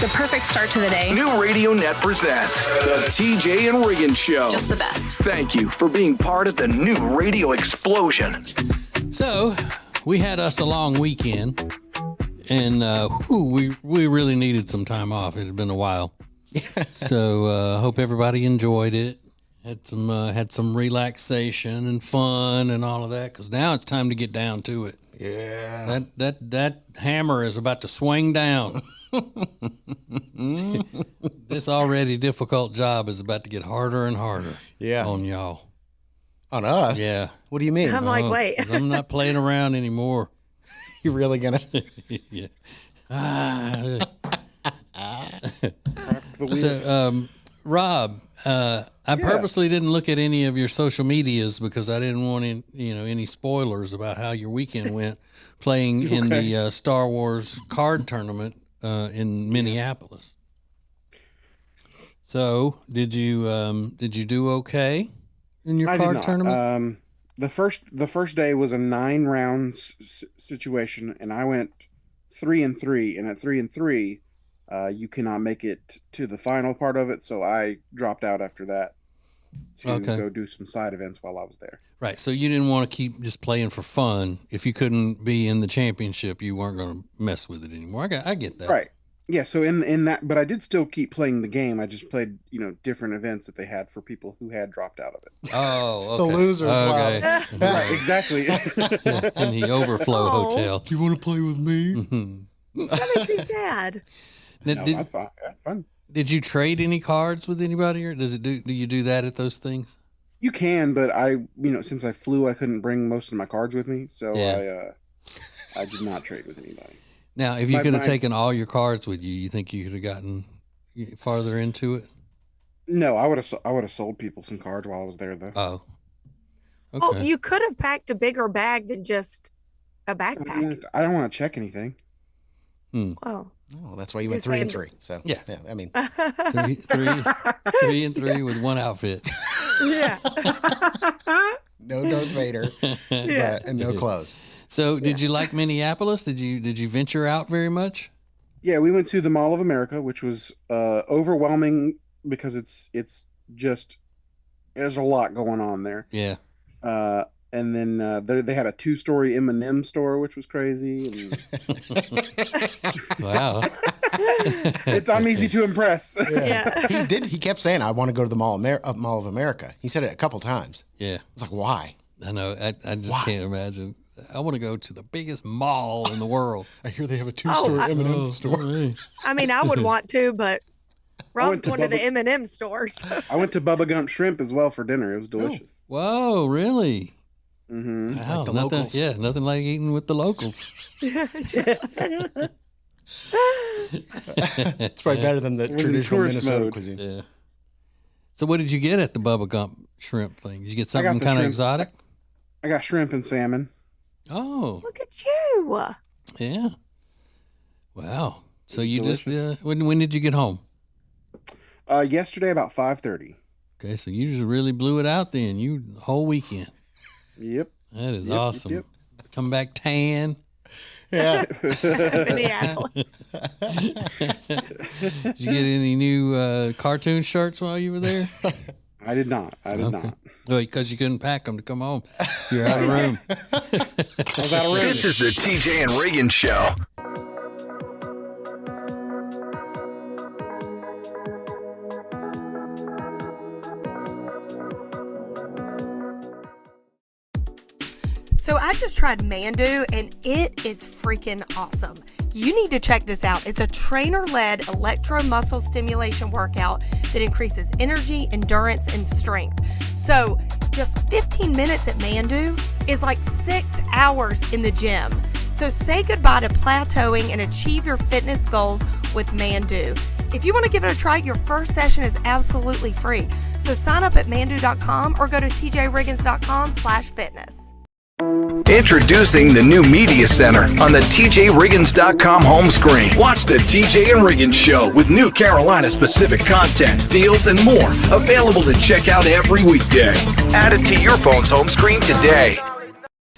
a perfect start to the day. New Radio Net presents the TJ and Riggins Show. Just the best. Thank you for being part of the new radio explosion. So, we had us a long weekend, and we really needed some time off. It had been a while. So, hope everybody enjoyed it. Had some relaxation and fun and all of that, because now it's time to get down to it. Yeah. That hammer is about to swing down. This already difficult job is about to get harder and harder on y'all. On us? Yeah. What do you mean? I'm like, wait. 'Cause I'm not playing around anymore. You really gonna? Yeah. So, Rob, I purposely didn't look at any of your social medias because I didn't want any spoilers about how your weekend went playing in the Star Wars card tournament in Minneapolis. So, did you do okay in your card tournament? The first day was a 9 rounds situation, and I went 3-3, and at 3-3. You cannot make it to the final part of it, so I dropped out after that to go do some side events while I was there. Right, so you didn't want to keep just playing for fun. If you couldn't be in the championship, you weren't going to mess with it anymore. I get that. Right. Yeah, so in that, but I did still keep playing the game. I just played, different events that they had for people who had dropped out of it. Oh, okay. The loser club. Right, exactly. In the overflow hotel. Do you want to play with me? That makes me sad. No, that's fine. Yeah, fun. Did you trade any cards with anybody, or do you do that at those things? You can, but I since I flew, I couldn't bring most of my cards with me, so I did not trade with anybody. Now, if you could have taken all your cards with you, you think you could have gotten farther into it? No, I would have sold people some cards while I was there, though. Oh, okay. Oh, you could have packed a bigger bag than just a backpack. I don't want to check anything. Oh. Oh, that's why you went 3-3. So yeah, I mean, 3-3 with one outfit. Yeah. No Darth Vader, and no clothes. So, did you like Minneapolis? Did you venture out very much? Yeah, we went to the Mall of America, which was overwhelming because it's just there's a lot going on there. Yeah. And then they had a 2-story M&M store, which was crazy. And... Wow. I'm easy to impress. Yeah. He kept saying, I want to go to the Mall of America. He said it a couple times. Yeah. It's like, why? I know. I just can't imagine. I want to go to the biggest mall in the world. I hear they have a 2-story M&M store. I mean, I would want to, but Rob's going to the M&M stores. I went to Bubba Gump Shrimp as well for dinner. It was delicious. Whoa, really? Mm-hmm. Wow, like the nothing, locals. Yeah, nothing like eating with the locals. It's probably better than the traditional Minnesota cuisine. Yeah. So what did you get at the Bubba Gump Shrimp thing? Did you get something kind of exotic? I got shrimp and salmon. Oh. Look at you. Yeah. Wow. So you just, when did you get home? Yesterday about 5:30. Okay, so you just really blew it out then. You whole weekend. Yep. That is awesome. Yep. Come back tan. Yeah. Minneapolis. Did you get any new cartoon shirts while you were there? I did not. Oh, because you couldn't pack them to come home. You're out of room. This is the TJ and Riggins Show. So I just tried Mandu, and it is freaking awesome. You need to check this out. It's a trainer-led electromuscle stimulation workout that increases energy, endurance, and strength. So just 15 minutes at Mandu is like 6 hours in the gym. So say goodbye to plateauing and achieve your fitness goals with Mandu. If you want to give it a try, your first session is absolutely free. So sign up at mandu.com or go to tjriggins.com/fitness. Introducing the new Media Center on the TJRiggins.com home screen. Watch the TJ and Riggins Show with new Carolina-specific content, deals, and more available to check out every weekday. Add it to your phone's home screen today.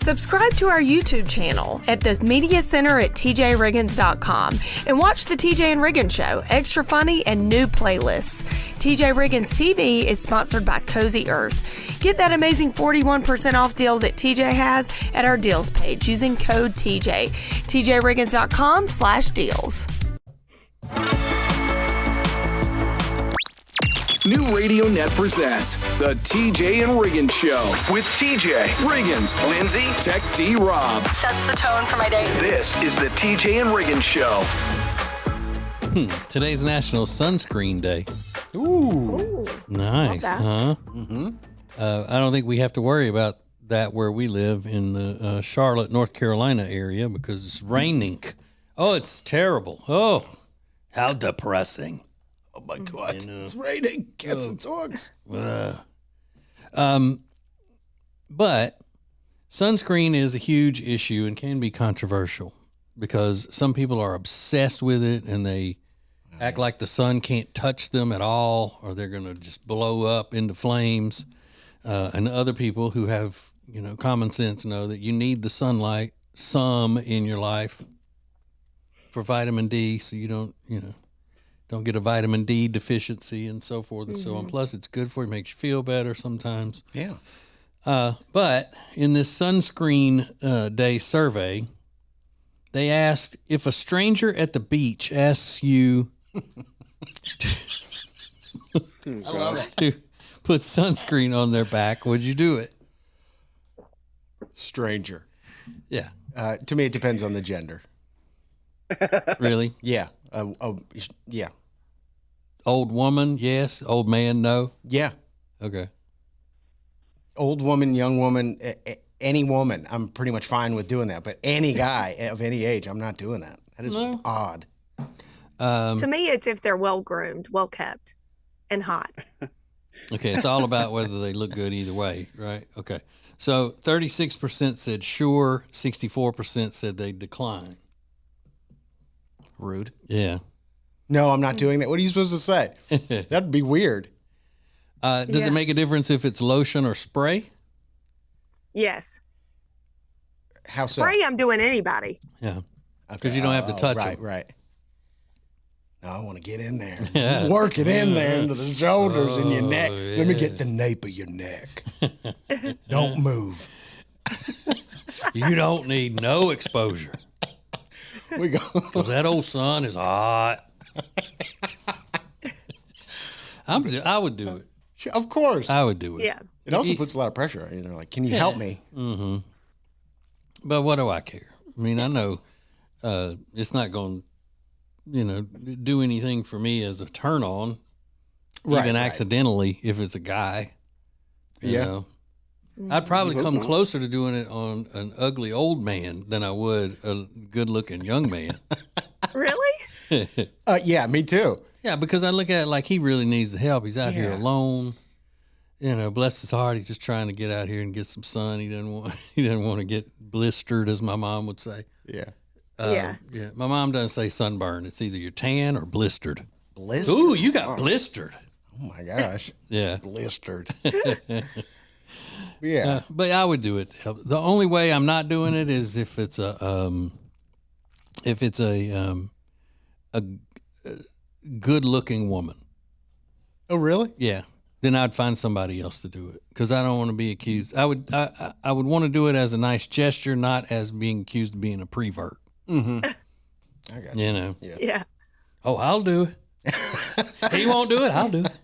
Subscribe to our YouTube channel at the Media Center at tjriggins.com and watch the TJ and Riggins Show, extra funny and new playlists. TJ Riggins TV is sponsored by Cozy Earth. Get that amazing 41% off deal that TJ has at our deals page using code TJ. tjriggins.com/deals. New Radio Net presents the TJ and Riggins Show with TJ, Riggins, Lindsay, Tech D, Rob. Sets the tone for my day. This is the TJ and Riggins Show. Today's National Sunscreen Day. Ooh. Nice, huh? Mm-hmm. I don't think we have to worry about that where we live in the Charlotte, North Carolina area because it's raining. Oh, it's terrible. Oh, how depressing. Oh my God! It's raining. Cats and dogs. But sunscreen is a huge issue and can be controversial because some people are obsessed with it and they act like the sun can't touch them at all, or they're going to just blow up into flames. And other people who have, common sense know that you need the sunlight some in your life for vitamin D, so you don't get a vitamin D deficiency and so forth and so on. Plus, it's good for you, makes you feel better sometimes. Yeah. But in this sunscreen day survey, they asked if a stranger at the beach asks you I love it. to put sunscreen on their back, would you do it? Stranger. Yeah. To me, it depends on the gender. Really? Yeah. Yeah. Old woman, yes. Old man, no. Yeah. Okay. Old woman, young woman, any woman, I'm pretty much fine with doing that. But any guy of any age, I'm not doing that. That is odd. To me, it's if they're well groomed, well kept, and hot. Okay, it's all about whether they look good either way, right? Okay. So 36% said sure, 64% said they decline. Rude. Yeah. No, I'm not doing that. What are you supposed to say? That'd be weird. Does it make a difference if it's lotion or spray? Yes. How so? Spray, I'm doing anybody. Yeah. Because you don't have to touch them. Right. No, I want to get in there. Work it in there into the shoulders and your neck. Yeah. Let me get the nape of your neck. Don't move. You don't need no exposure. We go. Because that old sun is hot. I would do it. Of course. I would do it. Yeah. It also puts a lot of pressure on you. They're like, can you help me? Mm-hmm. But what do I care? I mean, I know it's not going to, do anything for me as a turn on, even accidentally if it's a guy. You know. I'd probably come closer to doing it on an ugly old man than I would a good-looking young man. Really? Yeah, me too. Yeah, because I look at it like he really needs the help. He's out here alone. Bless his heart. He's just trying to get out here and get some sun. He doesn't want to get blistered, as my mom would say. Yeah. Yeah. My mom doesn't say sunburn. It's either you're tan or blistered. Blistered? Ooh, you got blistered. Oh my gosh. Yeah. Blistered. Yeah. But I would do it. The only way I'm not doing it is if it's a good-looking woman. Oh, really? Yeah. Then I'd find somebody else to do it because I don't want to be accused. I would want to do it as a nice gesture, not as being accused of being a prevert. Mm-hmm. I got you. Yeah. Oh, I'll do it. He won't do it. I'll do it.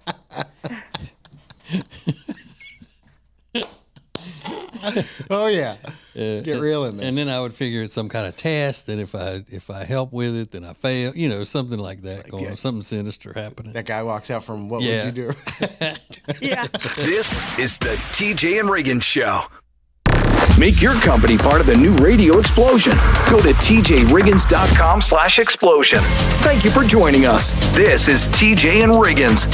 Oh yeah, get real in there. And then I would figure it's some kind of test, and if I help with it, then I fail. Something like that going on, something sinister happening. That guy walks out from what would you do? Yeah. This is the TJ and Riggins Show. Make your company part of the new radio explosion. Go to tjriggins.com/explosion. Thank you for joining us. This is TJ and Riggins.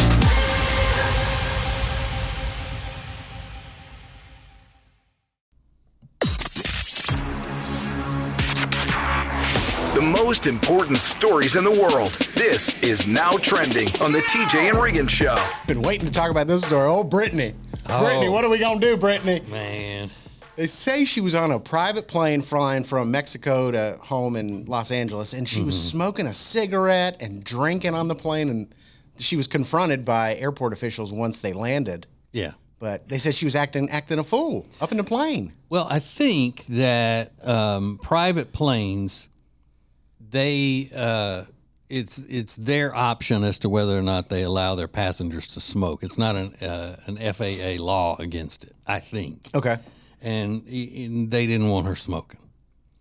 The most important stories in the world. This is Now Trending on the TJ and Riggins Show. Been waiting to talk about this story. Oh, Brittany. Oh. Brittany, what are we going to do, Brittany? Man. They say she was on a private plane flying from Mexico to home in Los Angeles, and she was smoking a cigarette and drinking on the plane, and she was confronted by airport officials once they landed. Yeah. But they said she was acting a fool up in the plane. Well, I think that private planes, it's their option as to whether or not they allow their passengers to smoke. It's not an FAA law against it, I think. Okay. And they didn't want her smoking.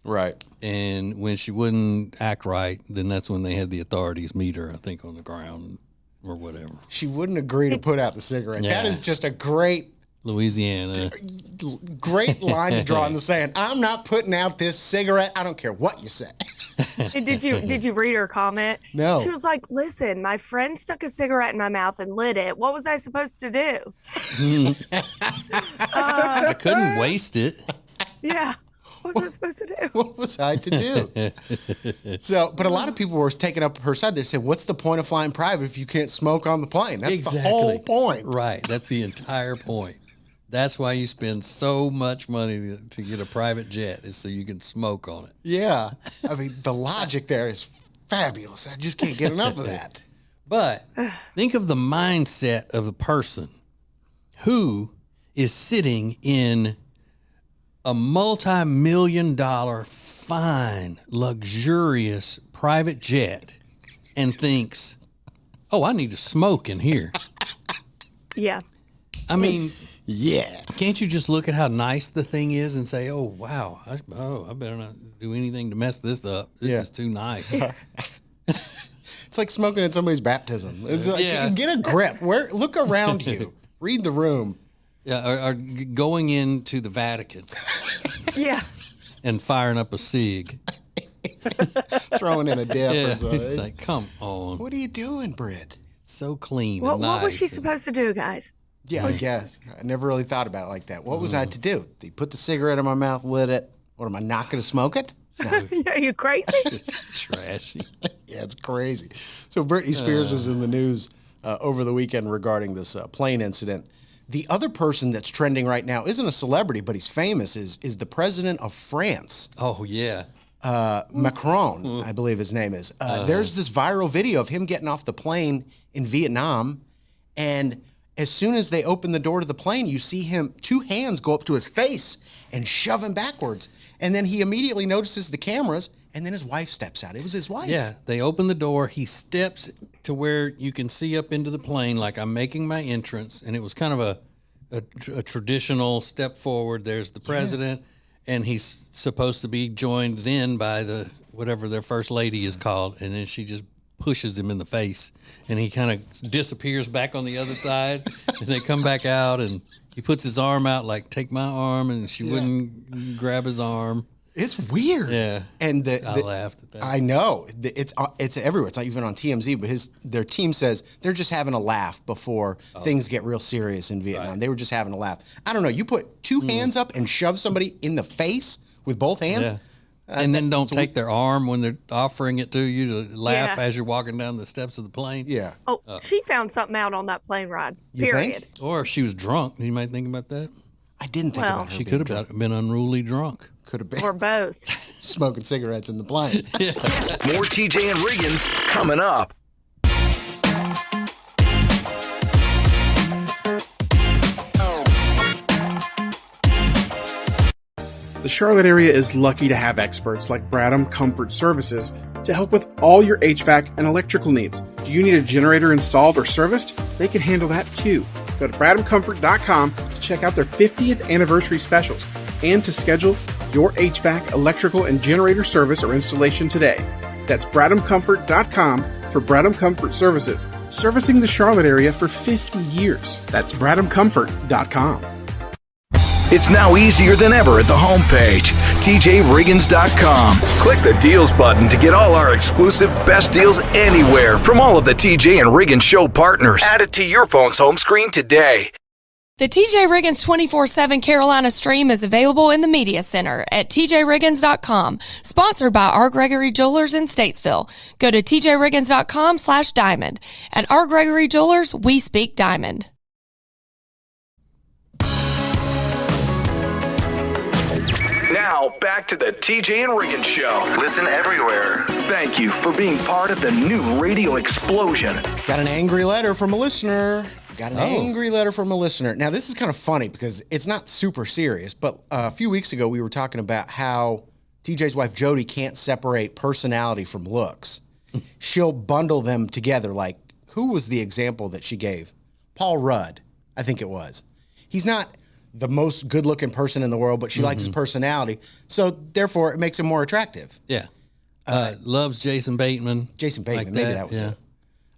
Right. And when she wouldn't act right, then that's when they had the authorities meet her, I think, on the ground or whatever. She wouldn't agree to put out the cigarette. Yeah. That is just a great Louisiana. line to draw in the sand. I'm not putting out this cigarette. I don't care what you say. Did you read her comment? No. She was like, "Listen, my friend stuck a cigarette in my mouth and lit it. What was I supposed to do?" I couldn't waste it. Yeah. What was I supposed to do? What was I to do? But a lot of people were taking up her side. They said, what's the point of flying private if you can't smoke on the plane? That's the whole point. Right. That's the entire point. That's why you spend so much money to get a private jet, is so you can smoke on it. Yeah. I mean, the logic there is fabulous. I just can't get enough of that. But think of the mindset of a person who is sitting in a multi-million-dollar, fine, luxurious private jet and thinks, oh, I need to smoke in here. Yeah. I mean, yeah. Can't you just look at how nice the thing is and say, oh, wow, I better not do anything to mess this up. This is too nice. It's like smoking at somebody's baptism. It's like, get a grip. Look around you. Read the room. Yeah, or going into the Vatican. Yeah. And firing up a cig. Throwing in a dip. Yeah, or something. it's like, come on. What are you doing, Britt? It's so clean What and nice. what was she supposed to do, guys? Yeah, I guess. I never really thought about it like that. What was I to do? They put the cigarette in my mouth, lit it. What, am I not going to smoke it? No. Are you crazy? Trashy. Yeah, it's crazy. So Britney Spears was in the news over the weekend regarding this plane incident. The other person that's trending right now isn't a celebrity, but he's famous, is the president of France. Oh, yeah. Macron, I believe his name is. There's this viral video of him getting off the plane in Vietnam, and as soon as they open the door to the plane, you see him, two hands go up to his face and shove him backwards. And then he immediately notices the cameras, and then his wife steps out. It was his wife. Yeah, they open the door. He steps to where you can see up into the plane like I'm making my entrance, and it was kind of a traditional step forward. There's the president, and he's supposed to be joined then by whatever their first lady is called, and then she just pushes him in the face, and he kind of disappears back on the other side, and they come back out, and he puts his arm out like, take my arm, and she wouldn't grab his arm. It's weird. Yeah, and I laughed at that. I know it's everywhere. It's not even on TMZ, but their team says they're just having a laugh before things get real serious in Vietnam. Right. They were just having a laugh. I don't know. You put two hands up and shove somebody in the face with both hands. Yeah. And then don't take their arm when they're offering it to you to laugh as you're walking down the steps of the plane. Yeah. Oh, she found something out on that plane ride. Period. Or if she was drunk, you might think about that. I didn't think about her. She could have been unruly drunk. Could have been. Or both. Smoking cigarettes in the plane. More TJ and Riggins coming up. The Charlotte area is lucky to have experts like Bradham Comfort Services to help with all your HVAC and electrical needs. Do you need a generator installed or serviced? They can handle that too. Go to bradhamcomfort.com to check out their 50th anniversary specials and to schedule your HVAC, electrical, and generator service or installation today. That's bradhamcomfort.com for Bradham Comfort Services, servicing the Charlotte area for 50 years. That's bradhamcomfort.com. It's now easier than ever at the homepage, TJRiggins.com. Click the deals button to get all our exclusive best deals anywhere from all of the TJ and Riggins show partners. Add it to your phone's home screen today. The TJ Riggins 24/7 Carolina stream is available in the Media Center at TJRiggins.com. Sponsored by R. Gregory Jewelers in Statesville. Go to TJRiggins.com/diamond. At R. Gregory Jewelers, we speak diamond. Now, back to the TJ and Riggins Show. Listen everywhere. Thank you for being part of the new radio explosion. Got an angry letter from a listener. Now, this is kind of funny because it's not super serious, but a few weeks ago we were talking about how TJ's wife Jody can't separate personality from looks. She'll bundle them together. Like, who was the example that she gave? Paul Rudd, I think it was. He's not the most good-looking person in the world, but she likes his personality, so therefore it makes him more attractive. Yeah. Loves Jason Bateman. Maybe that was it.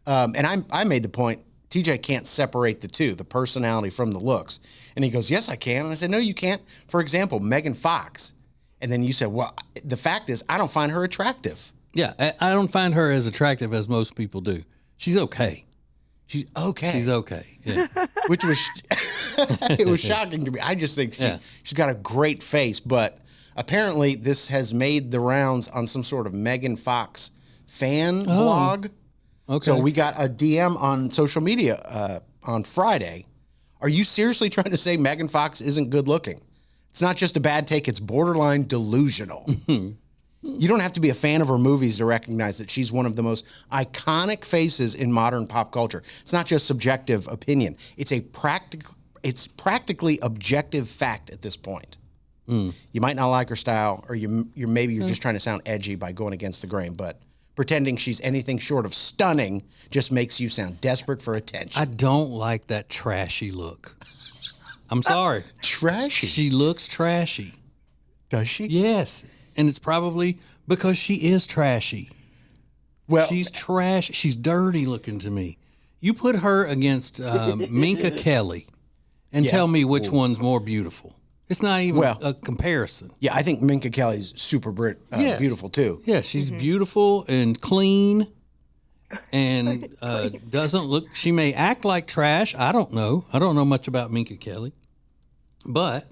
And I made the point, TJ can't separate the two, the personality from the looks. And he goes, yes, I can. And I said, no, you can't. For example, Megan Fox. And then you said, well, the fact is, I don't find her attractive. Yeah, I don't find her as attractive as most people do. She's okay. She's okay. Yeah. Which was, it was shocking to me. I just think she's got a great face, but apparently this has made the rounds on some sort of Megan Fox fan blog. Okay. So we got a DM on social media on Friday. Are you seriously trying to say Megan Fox isn't good looking? It's not just a bad take, it's borderline delusional. You don't have to be a fan of her movies to recognize that she's one of the most iconic faces in modern pop culture. It's not just subjective opinion. It's practically objective fact at this point. You might not like her style, or you're just trying to sound edgy by going against the grain, but pretending she's anything short of stunning just makes you sound desperate for attention. I don't like that trashy look. I'm sorry. Trashy? She looks trashy. Does she? Yes. And it's probably because she is trashy. Well, she's trash. She's dirty looking to me. You put her against Minka Kelly and tell me which one's more beautiful. It's not even a comparison. Yeah, I think Minka Kelly's super beautiful too. Yeah, she's beautiful and clean and doesn't look, she may act like trash. I don't know. I don't know much about Minka Kelly. But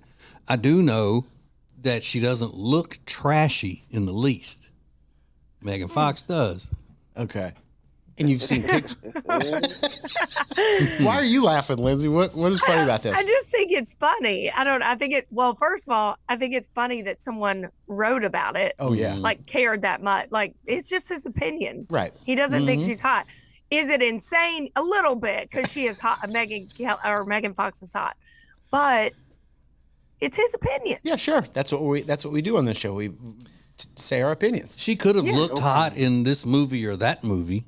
I do know that she doesn't look trashy in the least. Megan Fox does. Okay. And you've seen pictures. Why are you laughing, Lindsay? What is funny about this? I just think it's funny. Well, first of all, I think it's funny that someone wrote about it. Oh, yeah. Like, cared that much. Like, it's just his opinion. Right. He doesn't think she's hot. Is it insane? A little bit, because she is hot. Megan Fox is hot. But it's his opinion. Yeah, sure. That's what we do on this show. We say our opinions. She could have looked hot in this movie or that movie.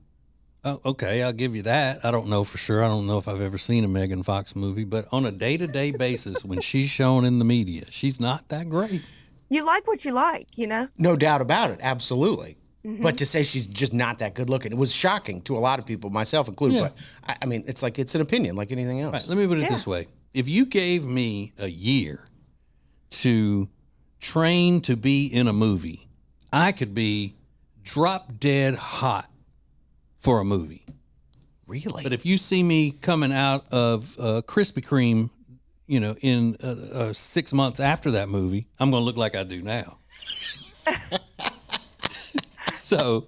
Oh, okay, I'll give you that. I don't know for sure. I don't know if I've ever seen a Megan Fox movie, but on a day-to-day basis, when she's shown in the media, she's not that great. You like what you like, you know? No doubt about it. Absolutely. But to say she's just not that good looking, it was shocking to a lot of people, myself included. Yeah. But I mean, it's an opinion like anything else. Right, let me put it this way. If you gave me a year to train to be in a movie, I could be drop dead hot for a movie. Really? But if you see me coming out of Krispy Kreme, in 6 months after that movie, I'm going to look like I do now. So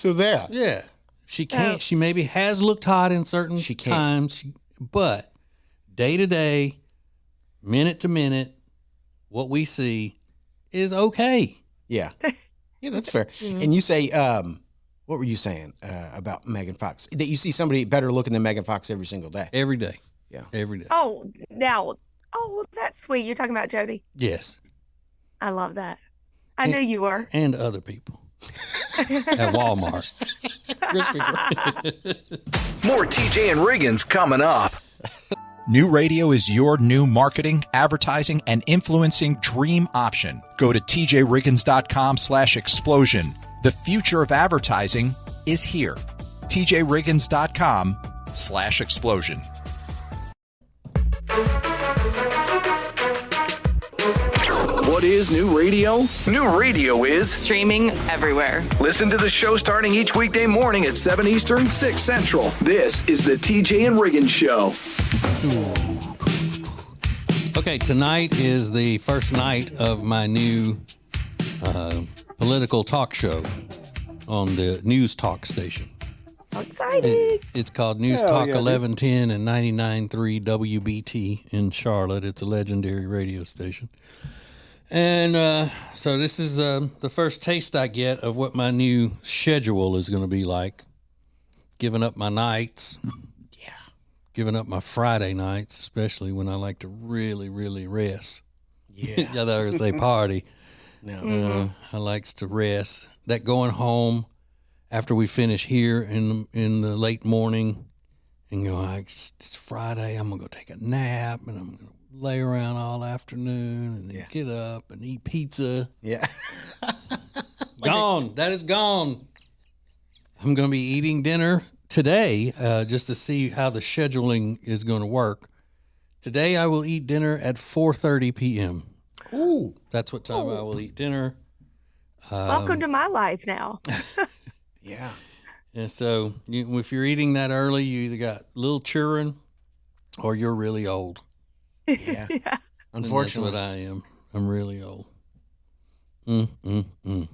there. Yeah. She can't. She maybe has looked hot in certain times, but day to day, minute to minute, what we see is okay. Yeah. Yeah, that's fair. And you say, what were you saying about Megan Fox? That you see somebody better looking than Megan Fox every single day. Every day. Yeah. Every day. Oh, that's sweet. You're talking about Jody. Yes. I love that. I knew you were. And other people. At Walmart. More TJ and Riggins coming up. New radio is your new marketing, advertising, and influencing dream option. Go to tjriggins.com/explosion. The future of advertising is here. tjriggins.com/explosion. What is new radio? New radio is streaming everywhere. Listen to the show starting each weekday morning at 7 Eastern, 6 Central. This is the TJ and Riggins Show. Okay, tonight is the first night of my new political talk show on the News Talk station. Exciting. It's called News Talk 1110 and 99.3 WBT in Charlotte. It's a legendary radio station. And so this is the first taste I get of what my new schedule is going to be like. Giving up my nights. Yeah. Giving up my Friday nights, especially when I like to really, really rest. Yeah. I thought I was say party. No. I likes to rest. That going home after we finish here in the late morning and go, it's Friday, I'm going to go take a nap and I'm going to lay around all afternoon and then get up and eat pizza. Yeah. Gone. That is gone. I'm going to be eating dinner today just to see how the scheduling is going to work. Today I will eat dinner at 4:30 p.m. Ooh. That's what time I will eat dinner. Welcome to my life now. Yeah. And so if you're eating that early, you either got little children or you're really old. Yeah. Unfortunately. That's what I am. I'm really old.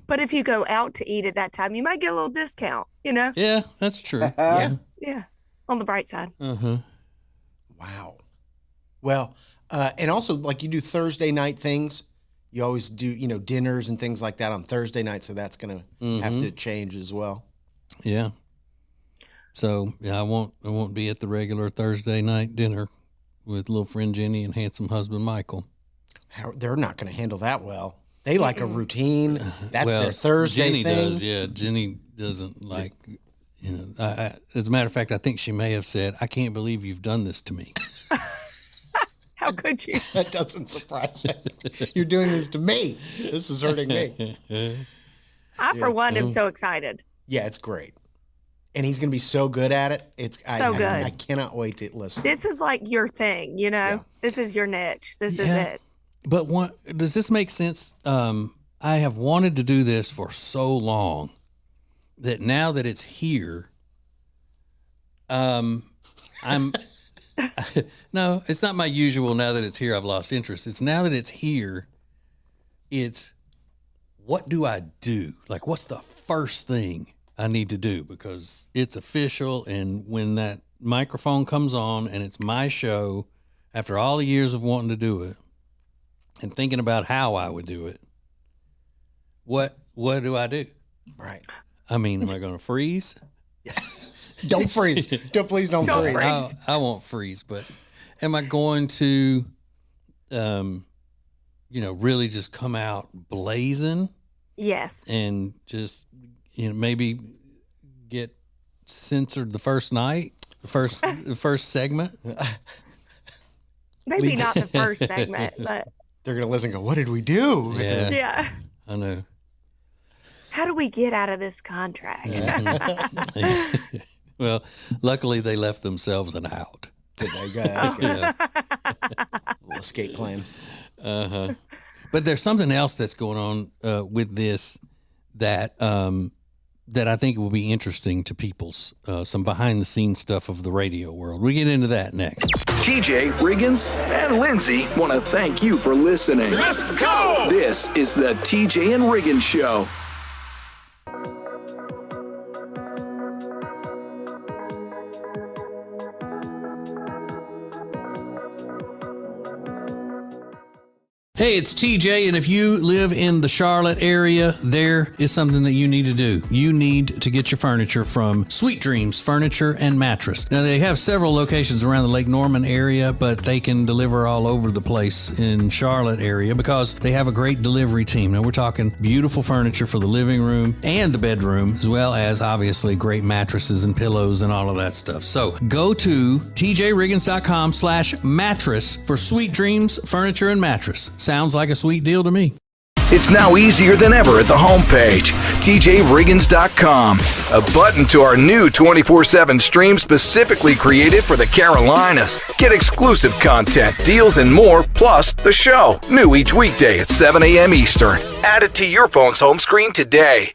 But if you go out to eat at that time, you might get a little discount, you know? Yeah, that's true. Yeah. Yeah. On the bright side. Uh-huh. Wow. Well, and also like you do Thursday night things. You always do, dinners and things like that on Thursday night. So that's going to have to change as well. Yeah. So I won't be at the regular Thursday night dinner with little friend Jenny and handsome husband Michael. They're not going to handle that well. They like a routine. That's their Thursday Jenny thing. does, yeah. Jenny doesn't like, as a matter of fact, I think she may have said, "I can't believe you've done this to me." How could you? That doesn't surprise me. You're doing this to me. This is hurting me. I, for one, am so excited. Yeah, it's great. And he's going to be so good at it. It's So good. I cannot wait to listen. This is like your thing, Yeah. This is your niche. This is it. But does this make sense? I have wanted to do this for so long that now that it's here, I'm no, it's not my usual. Now that it's here, I've lost interest. It's now that it's here. It's what do I do? Like, what's the first thing I need to do? Because it's official. And when that microphone comes on and it's my show, after all the years of wanting to do it and thinking about how I would do it, what do I do? Right. I mean, am I going to freeze? Don't freeze. Please don't freeze. I won't freeze, but am I going to, really just come out blazing? Yes. And just, maybe get censored the first night, the first segment? Maybe not the first segment, but they're going to listen and go, what did we do? yeah. I know. How do we get out of this contract? Well, luckily they left themselves an out. There you go. That's good. Little escape plan. Uh-huh. But there's something else that's going on with this that I think will be interesting to people's some behind the scenes stuff of the radio world. We get into that next. TJ, Riggins, and Lindsay want to thank you for listening. Let's go! This is the TJ and Riggins Show. Hey, it's TJ, and if you live in the Charlotte area, there is something that you need to do. You need to get your furniture from Sweet Dreams Furniture and Mattress. Now, they have several locations around the Lake Norman area, but they can deliver all over the place in Charlotte area because they have a great delivery team. Now, we're talking beautiful furniture for the living room and the bedroom, as well as, obviously, great mattresses and pillows and all of that stuff. So, go to tjriggins.com/mattress for Sweet Dreams Furniture and Mattress. Sounds like a sweet deal to me. It's now easier than ever at the homepage, tjriggins.com. A button to our new 24/7 stream specifically created for the Carolinas. Get exclusive content, deals, and more, plus the show. New each weekday at 7 a.m. Eastern. Add it to your phone's home screen today.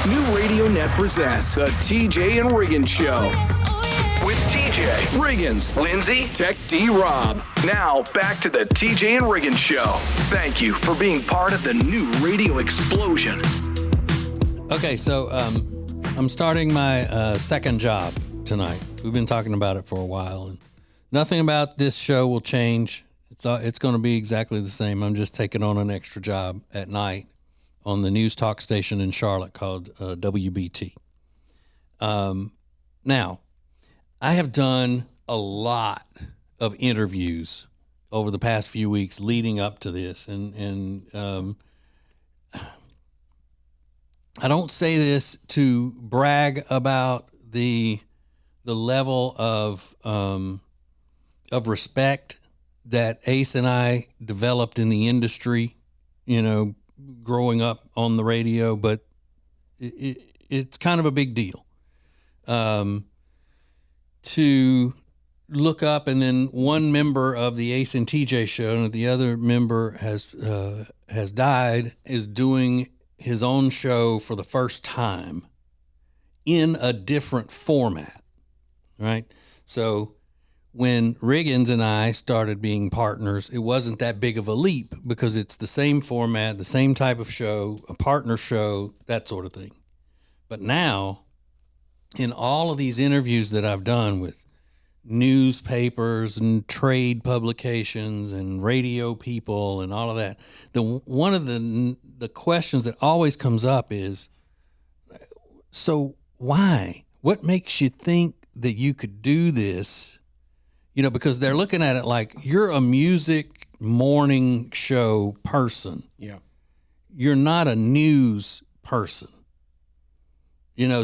New Radio Net presents the TJ and Riggins Show. With TJ, Riggins, Lindsay, Tech D Rob. Now, back to the TJ and Riggins Show. Thank you for being part of the new radio explosion. Okay, so I'm starting my second job tonight. We've been talking about it for a while, and Nothing about this show will change. It's going to be exactly the same. I'm just taking on an extra job at night on the news talk station in Charlotte called WBT. Now, I have done a lot of interviews over the past few weeks leading up to this, and I don't say this to brag about the level of respect that Ace and I developed in the industry, growing up on the radio, but it's kind of a big deal to look up, and then one member of the Ace and TJ show, and the other member has died, is doing his own show for the first time in a different format, right? So when Riggins and I started being partners, it wasn't that big of a leap because it's the same format, the same type of show, a partner show, that sort of thing. But now, in all of these interviews that I've done with newspapers and trade publications and radio people and all of that, one of the questions that always comes up is, so why? What makes you think that you could do this? Because they're looking at it like you're a music morning show person. Yeah. You're not a news person.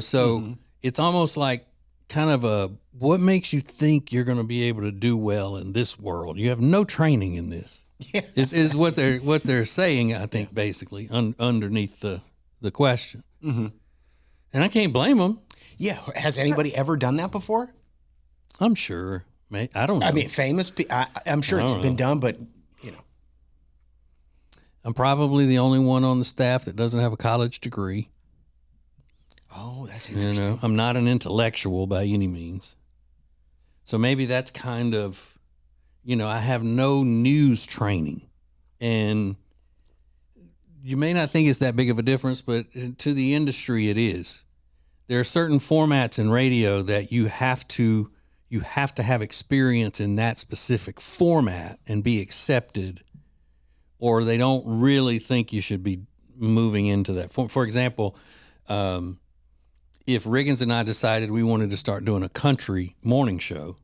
So it's almost like kind of what makes you think you're going to be able to do well in this world? You have no training in this. Yeah. Is what they're saying, I think, basically underneath the question. Mm-hmm. And I can't blame them. Yeah. Has anybody ever done that before? I'm sure. I don't know. I mean, famous people. I'm sure it's been done, but I'm probably the only one on the staff that doesn't have a college degree. Oh, that's interesting. I'm not an intellectual by any means. So maybe that's kind of, I have no news training. And you may not think it's that big of a difference, but to the industry it is. There are certain formats in radio that you have to have experience in that specific format and be accepted, or they don't really think you should be moving into that. For example, if Riggins and I decided we wanted to start doing a country morning show,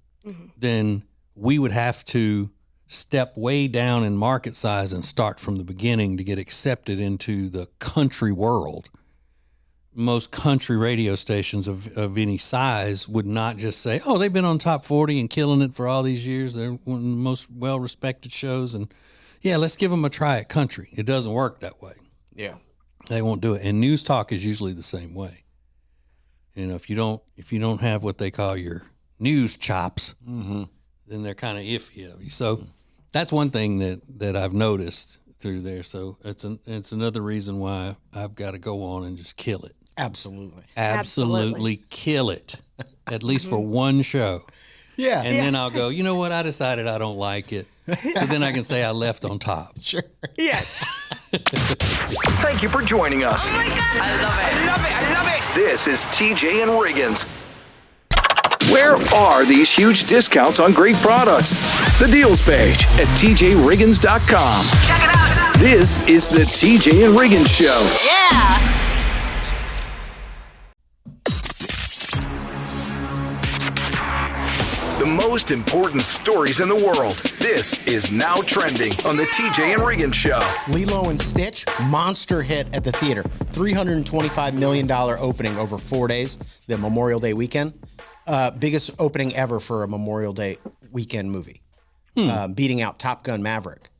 then we would have to step way down in market size and start from the beginning to get accepted into the country world. Most country radio stations of any size would not just say, oh, they've been on top 40 and killing it for all these years. They're one of the most well-respected shows. And yeah, let's give them a try at country. It doesn't work that way. Yeah. They won't do it. And news talk is usually the same way. If you don't have what they call your news chops, then they're kind of iffy of you. So that's one thing that I've noticed through there. So it's another reason why I've got to go on and just kill it. Absolutely kill it, at least for one show. Yeah. And then I'll go, you know what? I decided I don't like it. So then I can say I left on top. Sure. Yeah. Thank you for joining us. Oh my God. I love it. This is TJ and Riggins. Where are these huge discounts on great products? The deals page at tjriggins.com. Check it out. This is the TJ and Riggins Show. Yeah. The most important stories in the world. This is Now Trending on the TJ and Riggins Show. Lilo and Stitch, monster hit at the theater. $325 million opening over 4 days, the Memorial Day weekend. Biggest opening ever for a Memorial Day weekend movie. Beating out Top Gun Maverick.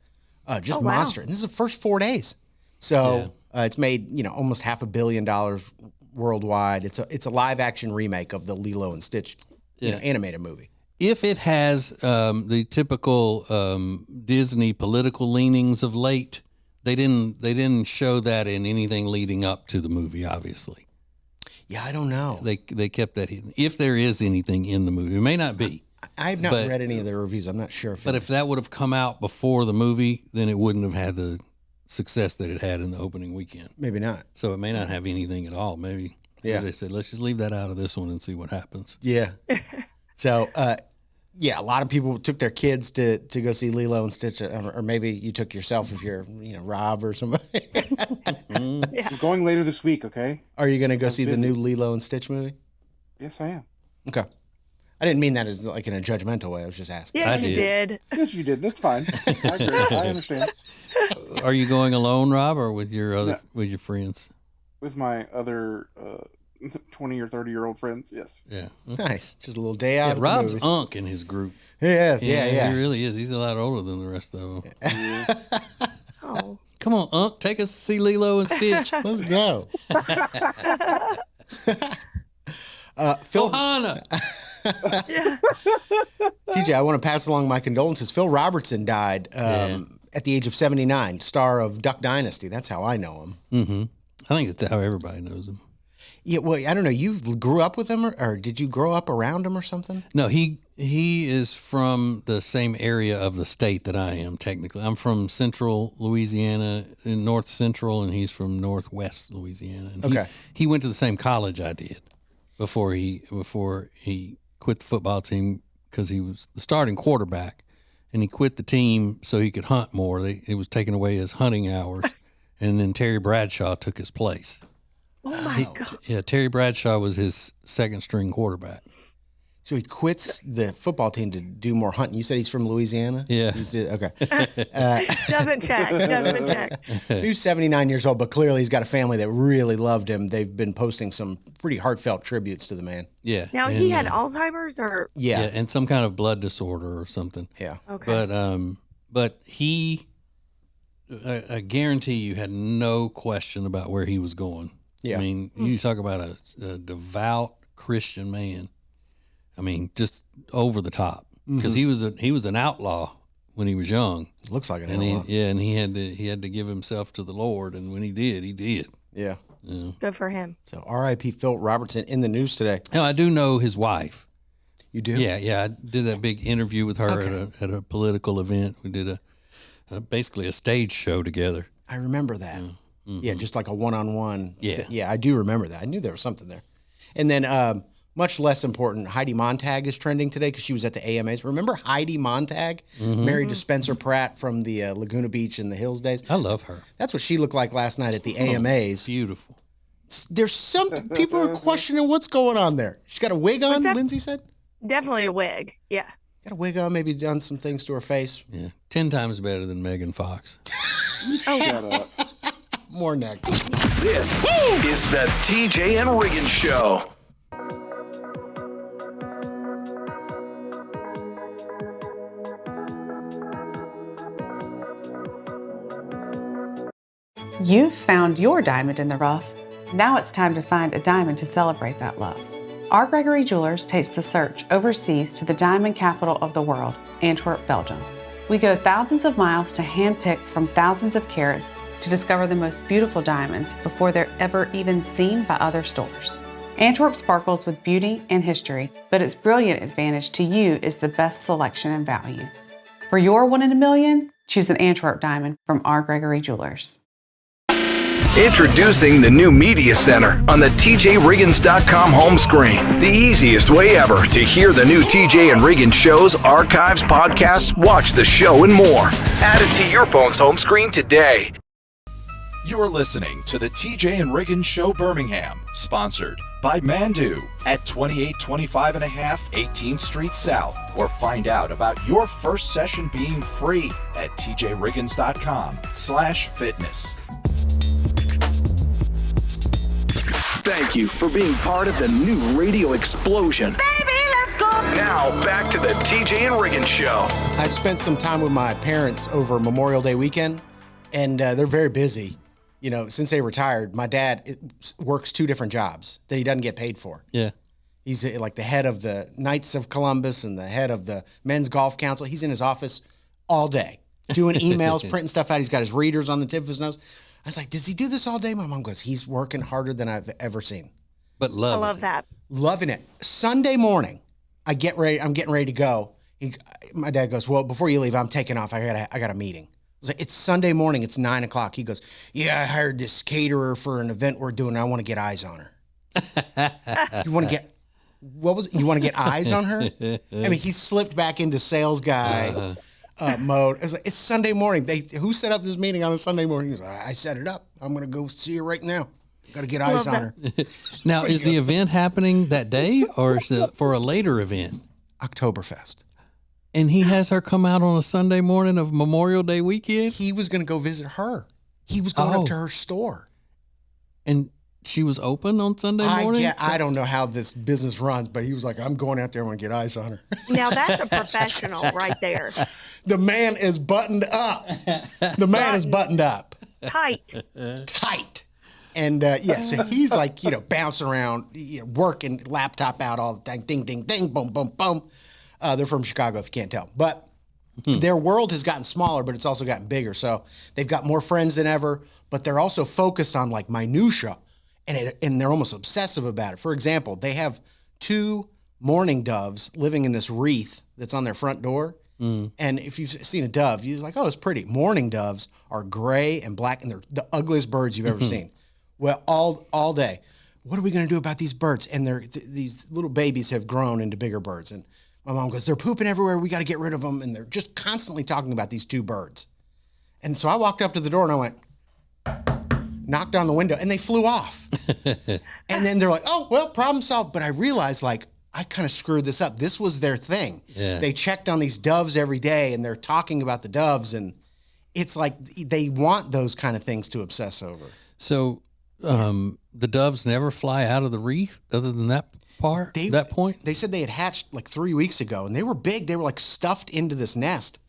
Just monster. And this is the first 4 days. So it's made almost $500 million worldwide. It's a live action remake of the Lilo and Stitch animated movie. If it has the typical Disney political leanings of late, they didn't show that in anything leading up to the movie. Obviously, yeah, I don't know. They kept that hidden. If there is anything in the movie, it may not be. I've not read any of the reviews. I'm not sure. But if that would have come out before the movie, then it wouldn't have had the success that it had in the opening weekend. Maybe not. So it may not have anything at all. Maybe they said, let's just leave that out of this one and see what happens. Yeah. So Yeah, a lot of people took their kids to go see Lilo and Stitch, or maybe you took yourself if you're, Rob or somebody. We're going later this week, okay? Are you going to go see the new Lilo and Stitch movie? Yes, I am. Okay. I didn't mean that as like in a judgmental way. I was just asking. Yes, you did. Yes, you did. That's fine. I agree. I understand. Are you going alone, Rob, or with your with your friends? With my other 20 or 30-year-old friends, yes. Yeah. Nice. Just a little day out. Yeah, at the Rob's movies. Unc in his group. Yeah. He really is. He's a lot older than the rest of them. Oh. Come on, Unc, take us to see Lilo and Stitch. Let's go. Phil, Ohana. TJ, I want to pass along my condolences. Phil Robertson died at the age of 79, star of Duck Dynasty. That's how I know him. Mm-hmm. I think that's how everybody knows him. Yeah, well, I don't know. You grew up with him, or did you grow up around him or something? No, he is from the same area of the state that I am, technically. I'm from central Louisiana, in north central, and he's from northwest Louisiana. And Okay. He went to the same college I did before he quit the football team because he was the starting quarterback, and he quit the team so he could hunt more. It was taking away his hunting hours, and then Terry Bradshaw took his place. Oh my God. Yeah, Terry Bradshaw was his second string quarterback. So he quits the football team to do more hunting. You said he's from Louisiana? Yeah. Okay. Doesn't check. He was 79 years old, but clearly he's got a family that really loved him. They've been posting some pretty heartfelt tributes to the man. Yeah. Now, he had Alzheimer's or? Yeah. and some kind of blood disorder or something. Yeah. Okay. But he, I guarantee you had no question about where he was going. Yeah. I mean, you talk about a devout Christian man. I mean, just over the top, because he was an outlaw when he was young. Looks like an And outlaw. he had to give himself to the Lord, and when he did, he did. Yeah. Good for him. So R.I.P. Phil Robertson in the news today. Now, I do know his wife. You do? Yeah. I did that big interview with her at a political event. We did basically a stage show together. I remember that. Yeah, just like a one-on-one. Yeah. Yeah, I do remember that. I knew there was something there. And then much less important, Heidi Montag is trending today because she was at the AMAs. Remember Heidi Montag? Married to Spencer Pratt from the Laguna Beach in the Hills days? I love her. That's what she looked like last night at the AMAs. Beautiful. There's some people are questioning what's going on there. She's got a wig on, Lindsay said? Definitely a wig. Yeah. Got a wig on, maybe done some things to her face. Yeah, 10 times better than Megan Fox. Shut up. More next. This is the TJ and Riggins Show. You've found your diamond in the rough. Now it's time to find a diamond to celebrate that love. R. Gregory Jewelers takes the search overseas to the diamond capital of the world, Antwerp, Belgium. We go thousands of miles to handpick from thousands of carats to discover the most beautiful diamonds before they're ever even seen by other stores. Antwerp sparkles with beauty and history, but its brilliant advantage to you is the best selection and value. For your 1 in a million, choose an Antwerp diamond from R. Gregory Jewelers. Introducing the new Media Center on the TJRiggins.com home screen. The easiest way ever to hear the new TJ and Riggins shows, archives, podcasts, watch the show, and more. Add it to your phone's home screen today. You're listening to the TJ and Riggins Show Birmingham, sponsored by Mandu at 2825 and a half 18th Street South, or find out about your first session being free at tjriggins.com/fitness. Thank you for being part of the new radio explosion. Baby, let's go. Now, back to the TJ and Riggins Show. I spent some time with my parents over Memorial Day weekend, and they're very busy. You know, since they retired, my dad works 2 different jobs that he doesn't get paid for. Yeah. He's like the head of the Knights of Columbus and the head of the Men's Golf Council. He's in his office all day doing emails, printing stuff out. He's got his readers on the tip of his nose. I was like, does he do this all day? My mom goes, he's working harder than I've ever seen. But I love love that. Loving it. Sunday morning, I'm getting ready to go. My dad goes, well, before you leave, I'm taking off. I got a meeting. I was like, it's Sunday morning. It's 9 o'clock. He goes, yeah, I hired this caterer for an event we're doing. I want to get eyes on her. You want to get what was it? You want to get eyes on her? I mean, he slipped back into sales guy mode. It was like, it's Sunday morning. Who set up this meeting on a Sunday morning? He's like, I set it up. I'm going to go see her right now. Got to get eyes on her. Now, is the event happening that day or is it for a later event? Oktoberfest. And he has her come out on a Sunday morning of Memorial Day weekend? He was going to go visit her. He was going up to her store. And she was open on Sunday morning? I don't know how this business runs, but he was like, I'm going out there. I'm going to get eyes on her. Now that's a professional right there. The man is buttoned up. The man is buttoned up. Tight. And so he's like, bouncing around, working, laptop out all the time, ding, ding, ding, boom, boom, boom. They're from Chicago, if you can't tell. But their world has gotten smaller, but it's also gotten bigger. So they've got more friends than ever, but they're also focused on like minutia, and they're almost obsessive about it. For example, they have 2 mourning doves living in this wreath that's on their front door. And if you've seen a dove, you're like, oh, it's pretty. Mourning doves are gray and black, and they're the ugliest birds you've ever seen. Well, all day, what are we going to do about these birds? And these little babies have grown into bigger birds. And my mom goes, they're pooping everywhere. We got to get rid of them. And they're just constantly talking about these 2 birds. And so I walked up to the door and I went, knocked on the window, and they flew off. And then they're like, oh, well, problem solved. But I realized, like, I kind of screwed this up. This was their thing. Yeah. They checked on these doves every day, and they're talking about the doves. And it's like they want those kind of things to obsess over. So the doves never fly out of the wreath other than that part, that point? They said they had hatched like 3 weeks ago, and they were big. They were like stuffed into this nest.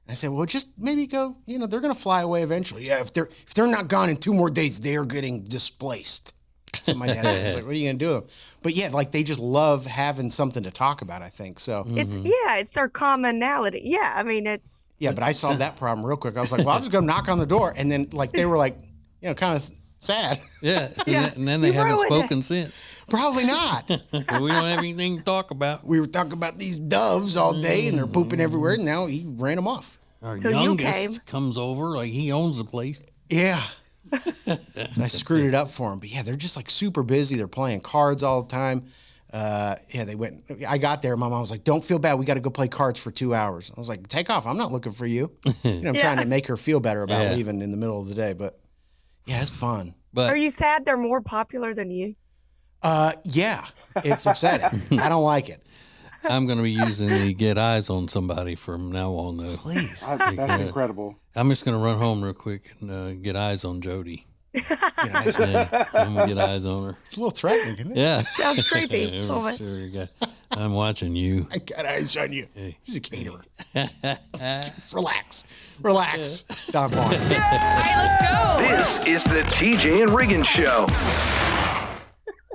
I said, well, just maybe go, they're going to fly away eventually. Yeah, if they're not gone in 2 more days, they're getting displaced. So my dad said, I was like, what are you going to do with them? But yeah, like they just love having something to talk about, I think. So it's their commonality. Yeah, I mean, it's. Yeah, but I solved that problem real quick. I was like, well, I'll just go knock on the door. And then like they were like, kind of sad. Yeah, and then they haven't spoken since. Probably not. We don't have anything to talk about. We were talking about these doves all day, and they're pooping everywhere, and now he ran them off. Our youngest comes over like he owns the place. Yeah. I screwed it up for him. But yeah, they're just like super busy. They're playing cards all the time. They went. I got there. My mom was like, don't feel bad. We got to go play cards for 2 hours. I was like, take off. I'm not looking for you. I'm trying to make her feel better about leaving in the middle of the day. But yeah, it's fun. But are you sad they're more popular than you? Yeah, it's upsetting. I don't like it. I'm going to be using the get eyes on somebody from now on, though. Please. That's incredible. I'm just going to run home real quick and get eyes on Jody. I'm going to get eyes on her. It's a little threatening, isn't it? Yeah. Sounds creepy. I'm watching you. I got eyes on you. Hey. She's a caterer. Relax. Don Juan. All right, let's go. This is the TJ and Riggins Show.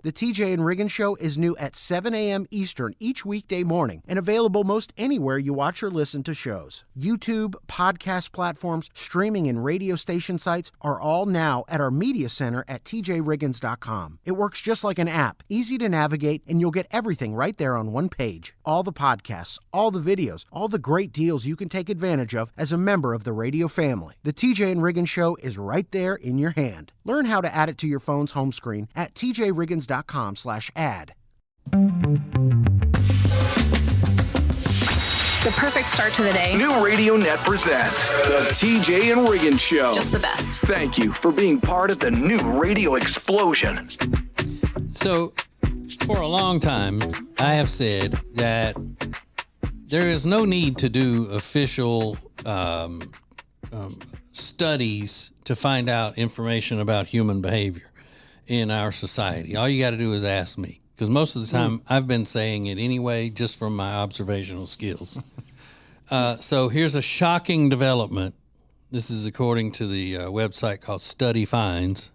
The TJ and Riggins Show is new at 7 a.m. Eastern each weekday morning and available most anywhere you watch or listen to shows. YouTube, podcast platforms, streaming and radio station sites are all now at our media center at tjriggins.com. It works just like an app, easy to navigate, and you'll get everything right there on one page. All the podcasts, all the videos, all the great deals you can take advantage of as a member of the radio family. The TJ and Riggins Show is right there in your hand. Learn how to add it to your phone's home screen at tjriggins.com/ad. The perfect start to the day. New Radio Net presents the TJ and Riggins Show. Just the best. Thank you for being part of the new radio explosion. So, for a long time, I have said that there is no need to do official studies to find out information about human behavior in our society. All you got to do is ask me, because most of the time I've been saying it anyway, just from my observational skills. So here's a shocking development. This is according to the website called Study Finds.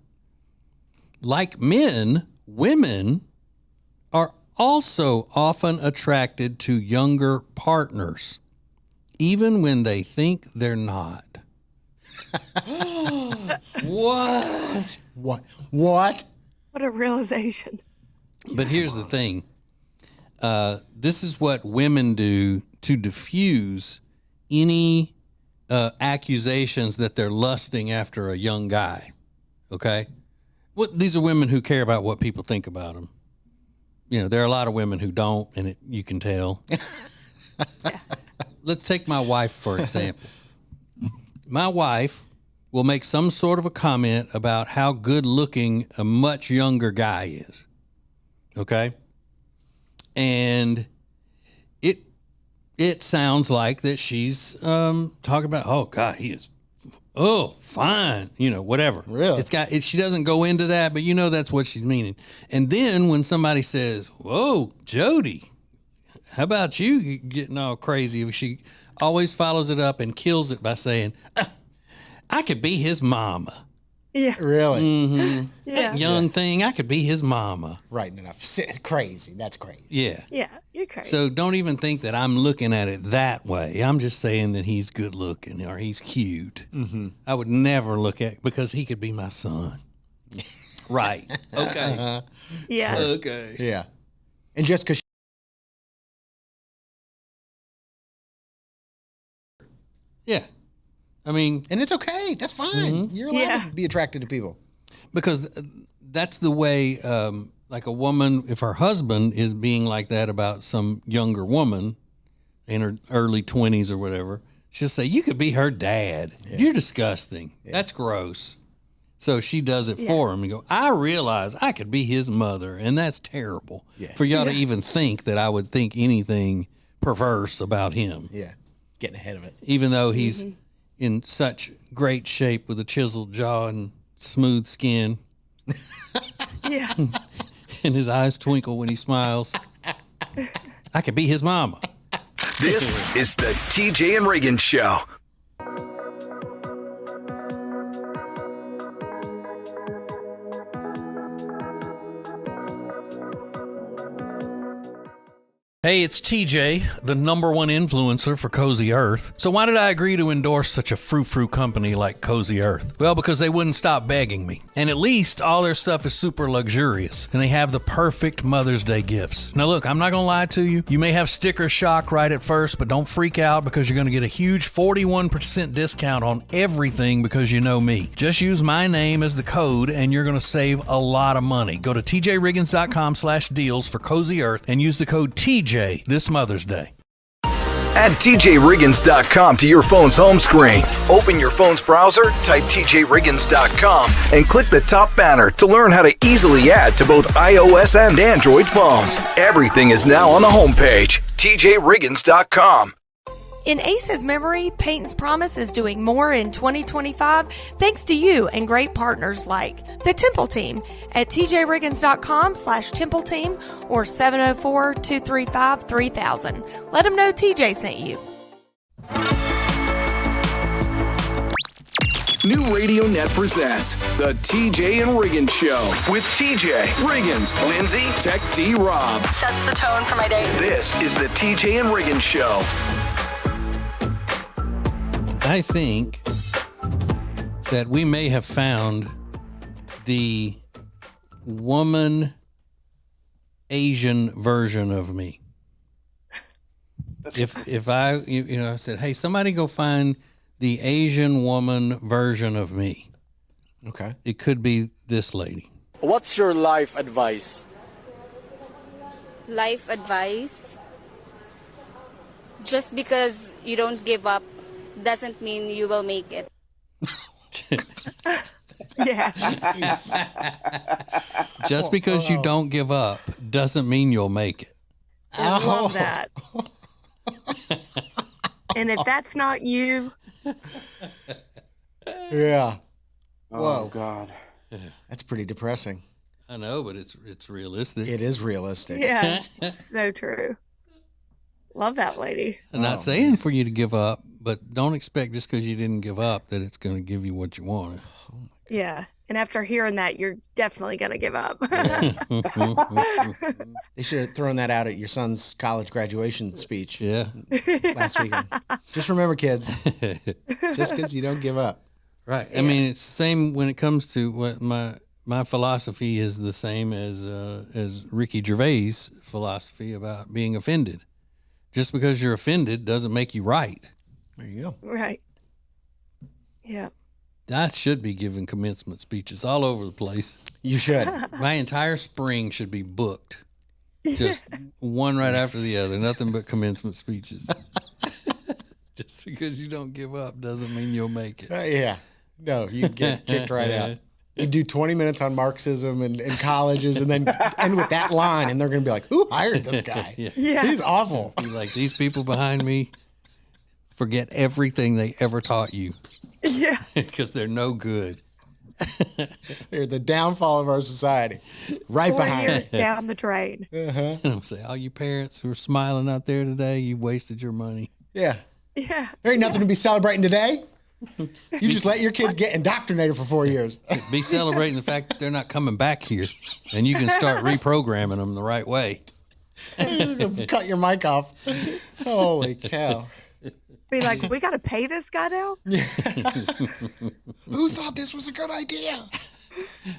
Like men, women are also often attracted to younger partners, even when they think they're not. What? What? What a realization. But here's the thing. This is what women do to diffuse any accusations that they're lusting after a young guy. Okay? These are women who care about what people think about them. there are a lot of women who don't, and you can tell. Let's take my wife, for example. My wife will make some sort of a comment about how good looking a much younger guy is. Okay? And it sounds like that she's talking about, oh God, he is fine, whatever. Really? She doesn't go into that, but that's what she's meaning. And then when somebody says, whoa, Jody, how about you getting all crazy? She always follows it up and kills it by saying, I could be his mama. Yeah. Really? Mm-hmm. Yeah. That young thing, I could be his mama. Right enough. Crazy. That's crazy. Yeah. Yeah. You're crazy. So don't even think that I'm looking at it that way. I'm just saying that he's good looking or he's cute. Mm-hmm. I would never look at, because he could be my son. Right. Okay. Yeah. Okay. Yeah. And just because Yeah. I mean, and it's okay. That's fine. Mm-hmm. You're allowed to be attracted to people. because that's the way, like a woman, if her husband is being like that about some younger woman in her early 20s or whatever, she'll say, you could be her dad. Yeah. You're disgusting. Yeah. That's gross. So she does it for him and go, I realize I could be his mother, and that's terrible for y'all to even think that I would think anything perverse about him. Yeah, getting ahead of it. Even though he's in such great shape with a chiseled jaw and smooth skin. Yeah. And his eyes twinkle when he smiles. I could be his mama. This is the TJ and Riggins Show. Hey, it's TJ, the #1 influencer for Cozy Earth. So why did I agree to endorse such a frou-frou company like Cozy Earth? Well, because they wouldn't stop begging me. And at least all their stuff is super luxurious. And they have the perfect Mother's Day gifts. Now look, I'm not going to lie to you. You may have sticker shock right at first, but don't freak out because you're going to get a huge 41% discount on everything because you know me. Just use my name as the code and you're going to save a lot of money. Go to tjriggins.com/deals for Cozy Earth and use the code TJ this Mother's Day. Add tjriggins.com to your phone's home screen. Open your phone's browser, type tjriggins.com, and click the top banner to learn how to easily add to both iOS and Android phones. Everything is now on the homepage, tjriggins.com. In Ace's memory, Peyton's Promise is doing more in 2025 thanks to you and great partners like the Temple Team at tjriggins.com/Temple Team or 704-235-3000. Let them know TJ sent you. New Radio Net presents the TJ and Riggins Show with TJ, Riggins, Lindsay, Tech D Rob. Sets the tone for my day. This is the TJ and Riggins Show. I think that we may have found the woman Asian version of me. If I I said, hey, somebody go find the Asian woman version of me. Okay. It could be this lady. What's your life advice? Life advice. Just because you don't give up doesn't mean you will make it. Yeah. Just because you don't give up doesn't mean you'll make it. I love that. And if that's not you. Yeah. Oh, God. That's pretty depressing. I know, but it's realistic. It is realistic. Yeah. It's so true. Love that lady. I'm not saying for you to give up, but don't expect just because you didn't give up that it's going to give you what you wanted. Yeah. And after hearing that, you're definitely going to give up. They should have thrown that out at your son's college graduation speech. Yeah. Last weekend. Just remember, kids, just because you don't give up. Right. I mean, it's the same when it comes to what my philosophy is the same as Ricky Gervais' philosophy about being offended. Just because you're offended doesn't make you right. There you go. Right. Yeah. I should be giving commencement speeches all over the place. You should. My entire spring should be booked. Just one right after the other. Nothing but commencement speeches. Just because you don't give up doesn't mean you'll make it. Yeah. No, you get kicked right out. You do 20 minutes on Marxism and colleges and then end with that line, and they're going to be like, who hired this guy? Yeah. He's awful. Be like, these people behind me forget everything they ever taught you Yeah. because they're no good. They're the downfall of our society. Right 4 behind years us. down the drain. And I'm saying, all you parents who are smiling out there today, you wasted your money. Yeah. Yeah. There ain't nothing to be celebrating today. You just let your kids get indoctrinated for 4 years. Be celebrating the fact that they're not coming back here, and you can start reprogramming them the right way. Cut your mic off. Holy cow. Be like, we got to pay this guy now? Who thought this was a good idea?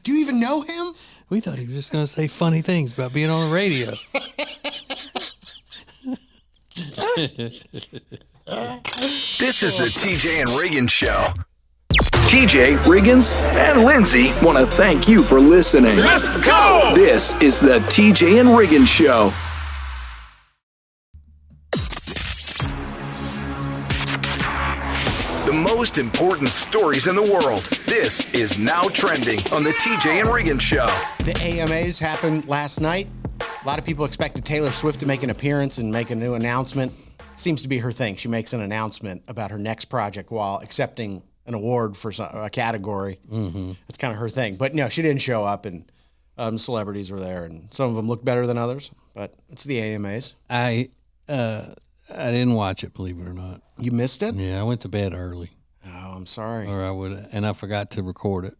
Do you even know him? We thought he was just going to say funny things about being on the radio. This is the TJ and Riggins Show. TJ, Riggins, and Lindsay want to thank you for listening. Let's go! This is the TJ and Riggins Show. The most important stories in the world. This is Now Trending on the TJ and Riggins Show. The AMAs happened last night. A lot of people expected Taylor Swift to make an appearance and make a new announcement. Seems to be her thing. She makes an announcement about her next project while accepting an award for a category. Mm-hmm. That's kind of her thing. But no, she didn't show up, and celebrities were there, and some of them looked better than others. But it's the AMAs. I didn't watch it, believe it or not. You missed it? Yeah, I went to bed early. Oh, I'm sorry. Or I forgot to record it.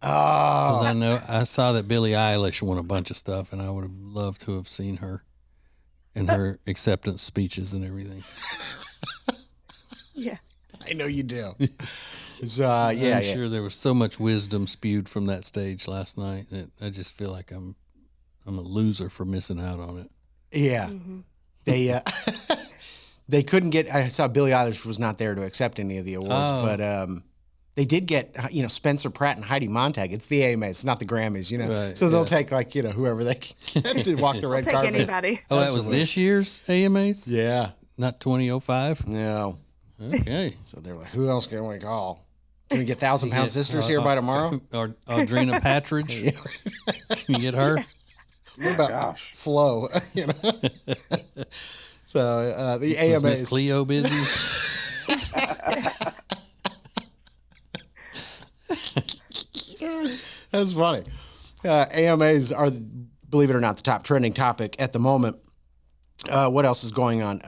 Oh. Because I saw that Billie Eilish won a bunch of stuff, and I would have loved to have seen her and her acceptance speeches and everything. Yeah. I know you do. I'm sure there was so much wisdom spewed from that stage last night that I just feel like I'm a loser for missing out on it. Yeah. Mm-hmm. They couldn't get. I saw Billie Eilish was not there to accept any of the awards, but they did get Spencer Pratt and Heidi Montag. It's the AMAs, it's not the Grammys, Right, so they'll take whoever they can get to walk the red Take carpet. anybody. Oh, that was this year's AMAs? Yeah. Not 2005? No. Okay. So they're like, who else can we call? Can we get 1,000 Pound Sisters here by tomorrow? Or Audrina Patridge? Can you get her? What about Flo? So the Was AMAs. Miss Cleo busy? That's funny. AMAs are, believe it or not, the top trending topic at the moment. What else is going on?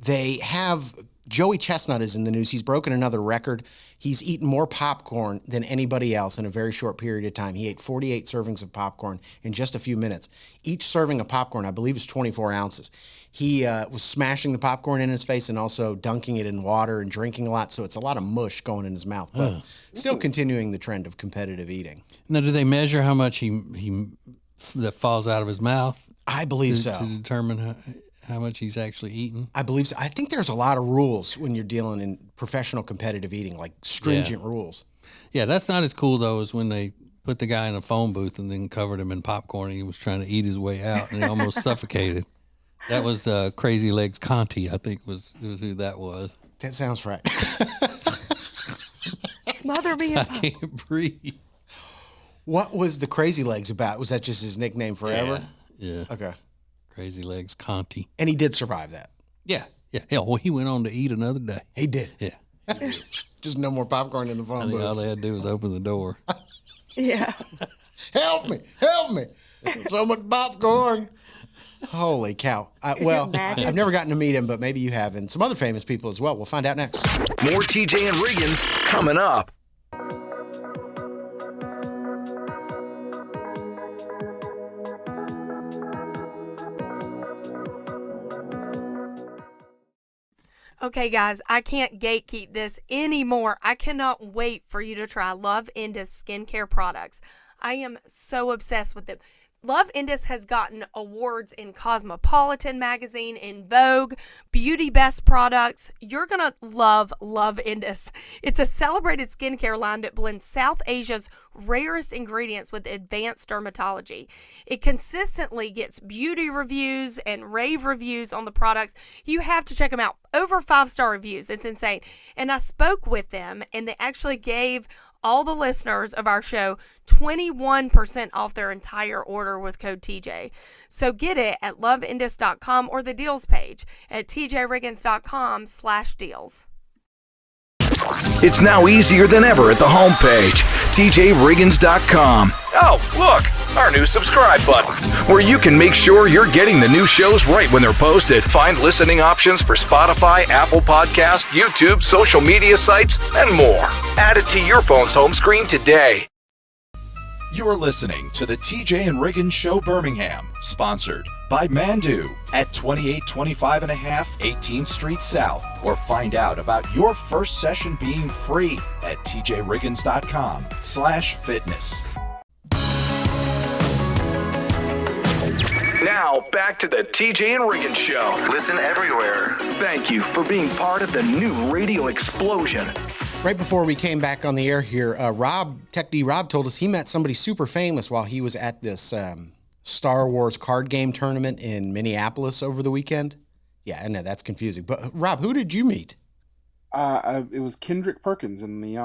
They have Joey Chestnut is in the news. He's broken another record. He's eaten more popcorn than anybody else in a very short period of time. He ate 48 servings of popcorn in just a few minutes. Each serving of popcorn, I believe, is 24 ounces. He was smashing the popcorn in his face and also dunking it in water and drinking a lot. So it's a lot of mush going in his mouth, but still continuing the trend of competitive eating. Now, do they measure how much that falls out of his mouth? I believe so. To determine how much he's actually eating? I believe so. I think there's a lot of rules when you're dealing in professional competitive eating, like stringent rules. Yeah, that's not as cool, though, as when they put the guy in a phone booth and then covered him in popcorn and he was trying to eat his way out and he almost suffocated. That was Crazy Legs Conti, I think was who that was. That sounds right. Smother me. I can't breathe. What was the Crazy Legs about? Was that just his nickname forever? Yeah. Okay. Crazy Legs Conti. And he did survive that. Yeah. Hell, well, he went on to eat another day. He did. Yeah. Just no more popcorn in the I phone think booth. all they had to do was open the door. Yeah. Help me. So much popcorn. Holy cow. Well, I've never gotten to meet him, but maybe you have, and some other famous people as well. We'll find out next. More TJ and Riggins coming up. Okay, guys, I can't gatekeep this anymore. I cannot wait for you to try Love Indus skincare products. I am so obsessed with them. Love Indus has gotten awards in Cosmopolitan magazine, in Vogue, Beauty Best Products. You're going to love Love Indus. It's a celebrated skincare line that blends South Asia's rarest ingredients with advanced dermatology. It consistently gets beauty reviews and rave reviews on the products. You have to check them out. Over 5-star reviews. It's insane. And I spoke with them, and they actually gave all the listeners of our show 21% off their entire order with code TJ. So get it at loveindus.com or the deals page at tjriggins.com/deals. It's now easier than ever at the homepage, tjriggins.com. Oh, look, our new subscribe button, where you can make sure you're getting the new shows right when they're posted. Find listening options for Spotify, Apple Podcasts, YouTube, social media sites, and more. Add it to your phone's home screen today. You're listening to the TJ and Riggins Show Birmingham, sponsored by Mandu at 2825 and a half 18th Street South, or find out about your first session being free at tjriggins.com/fitness. Now, back to the TJ and Riggins Show. Listen everywhere. Thank you for being part of the new radio explosion. Right before we came back on the air here, Tech D Rob told us he met somebody super famous while he was at this Star Wars card game tournament in Minneapolis over the weekend. Yeah, I know that's confusing. But Rob, who did you meet? It was Kendrick Perkins in the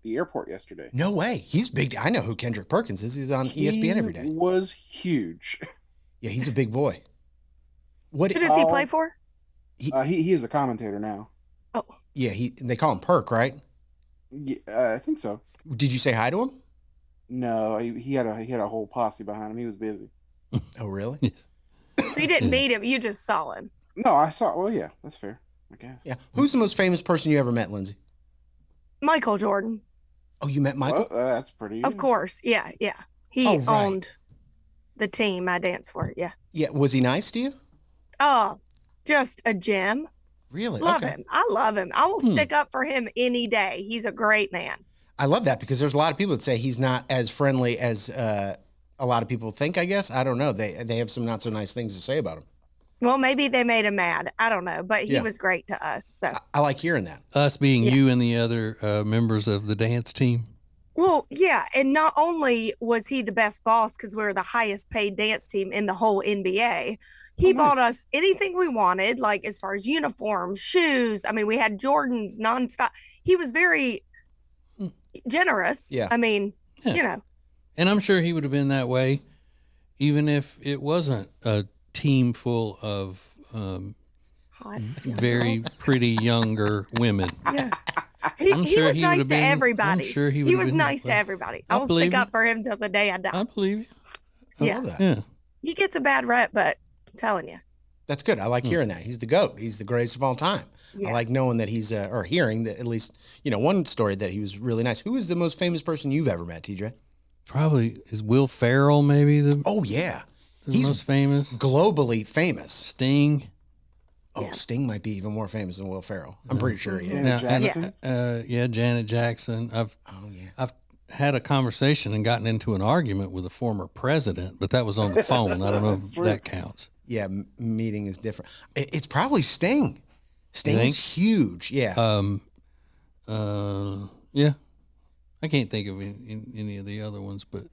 airport yesterday. No way. He's big. I know who Kendrick Perkins is. He's on ESPN every day. He was huge. Yeah, he's a big boy. Who does he play for? He is a commentator now. Oh. Yeah, they call him Perk, right? Yeah, I think so. Did you say hi to him? No, he had a whole posse behind him. He was busy. Oh, really? So you didn't meet him, you just saw him. No, I saw. Well, yeah, that's fair, I guess. Yeah. Who's the most famous person you ever met, Lindsay? Michael Jordan. Oh, you met Michael? Well, that's pretty. Of course, yeah. He owned the team I danced for. Yeah. Yeah. Was he nice to you? Oh, just a gem. Really? Love him. I love him. I will stick up for him any day. He's a great man. I love that because there's a lot of people that say he's not as friendly as a lot of people think, I guess. I don't know. They have some not so nice things to say about him. Well, maybe they made him mad. I don't know. But he was great to us. So I like hearing that. Us being you and the other members of the dance team. Well, yeah. And not only was he the best boss because we were the highest paid dance team in the whole NBA, he bought us anything we wanted, like as far as uniforms, shoes. I mean, we had Jordans nonstop. He was very generous. Yeah. I mean, you know. And I'm sure he would have been that way even if it wasn't a team full of hot, very pretty younger women. Yeah. He was nice to everybody. I'm sure he was nice to everybody. I will stick up for him till the day I die. I believe you. I love that. Yeah. He gets a bad rep, but I'm telling you. That's good. I like hearing that. He's the GOAT. He's the greatest of all time. Yeah. I like knowing that he's, or hearing that at least, one story that he was really nice. Who is the most famous person you've ever met, TJ? Probably is Will Ferrell maybe the Oh, yeah. He's most famous. Globally famous. Sting. Oh, yeah. Sting might be even more famous than Will Ferrell. I'm pretty sure he is. Janet Jackson. I've had a conversation and gotten into an argument with a former president, but that was on the phone. I don't know if that counts. Yeah, meeting is different. It's probably Sting. Sting is huge. Yeah. Yeah. I can't think of any of the other ones, but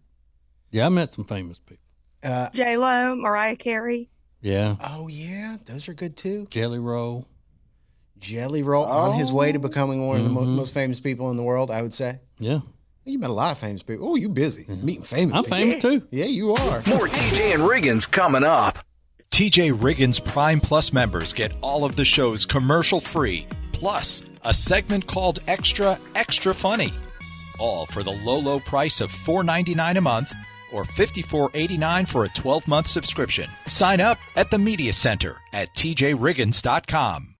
yeah, I met some famous people. J-Lo, Mariah Carey. Yeah. Oh, yeah. Those are good, too. Jelly Roll. On his way to becoming one of the most famous people in the world, I would say. Yeah. You met a lot of famous people. Oh, you busy. Meeting famous people. I'm famous, too. Yeah, you are. More TJ and Riggins coming up. TJ Riggins Prime Plus members get all of the shows commercial free, plus a segment called Extra Funny. All for the low price of $4.99 a month or $54.89 for a 12-month subscription. Sign up at the Media Center at tjriggins.com.